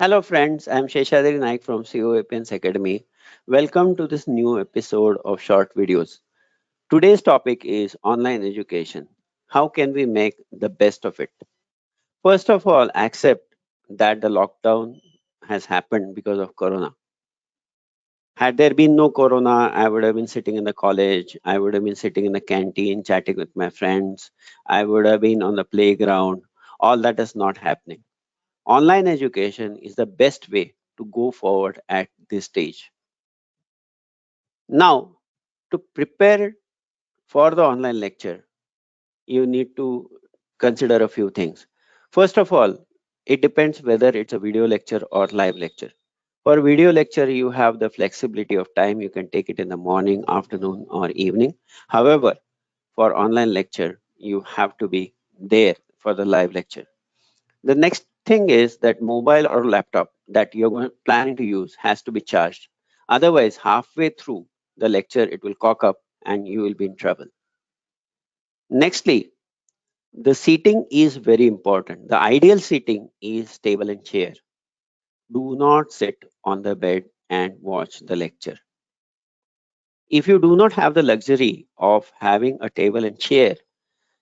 Hello friends, I am Sheshadri Naik from COEPians Academy. Welcome to this new episode of short videos. Today's topic is online education. How can we make the best of it? First of all, accept that the lockdown has happened because of corona. Had there been no corona, I would have been sitting in the college, I would have been sitting in the canteen chatting with my friends, I would have been on the playground. All that is not happening. Online education is the best way to go forward at this stage. Now, to prepare for the online lecture, you need to consider a few things. First of all, it depends whether it's a video lecture or live lecture. For video lecture, you have the flexibility of time. You can take it in the morning, afternoon, or evening. However, for online lecture, you have to be there for the live lecture. The next thing is that mobile or laptop that planning to use has to be charged. Otherwise, halfway through the lecture, it will cock up and you will be in trouble. Nextly, the seating is very important. The ideal seating is table and chair. Do not sit on the bed and watch the lecture. If you do not have the luxury of having a table and chair,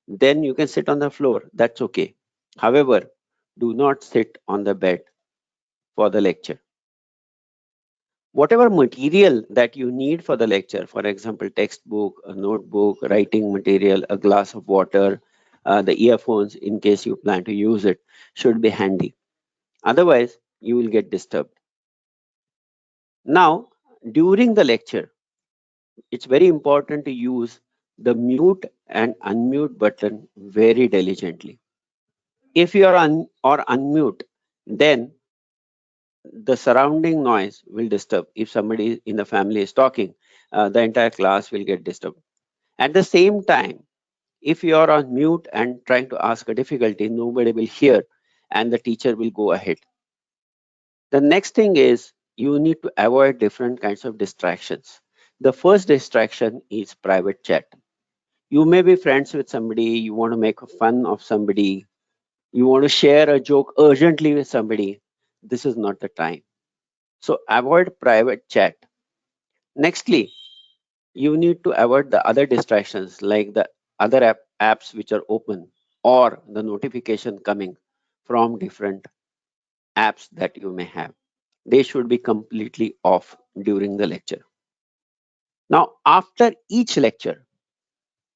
then you can sit on the floor. That's okay. However, do not sit on the bed for the lecture. Whatever material that you need for the lecture, for example, textbook, a notebook, writing material, a glass of water, the earphones, in case you plan to use it, should be handy. Otherwise, you will get disturbed. Now, during the lecture, it's very important to use the mute and unmute button very diligently. If you are or unmute, then the surrounding noise will disturb. If somebody in the family is talking, the entire class will get disturbed. At the same time, if you are on mute and trying to ask a difficulty, nobody will hear and the teacher will go ahead. The next thing is you need to avoid different kinds of distractions. The first distraction is private chat. You may be friends with somebody, you want to make fun of somebody, you want to share a joke urgently with somebody. This is not the time. So avoid private chat. Nextly, you need to avoid the other distractions like the other apps which are open or the notification coming from different apps that you may have. They should be completely off during the lecture. Now, after each lecture,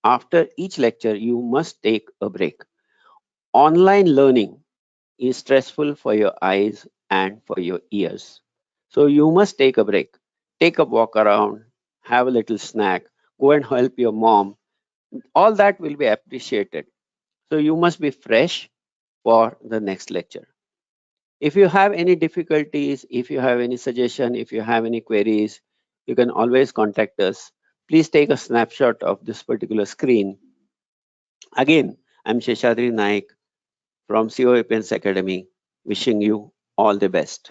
you must take a break. Online learning is stressful for your eyes and for your ears. So you must take a break. Take a walk around, have a little snack, go and help your mom. All that will be appreciated. So you must be fresh for the next lecture. If you have any difficulties, if you have any suggestion, if you have any queries, you can always contact us. Please take a snapshot of this particular screen. Again, I'm Sheshadri Naik from COEPians Academy, wishing you all the best.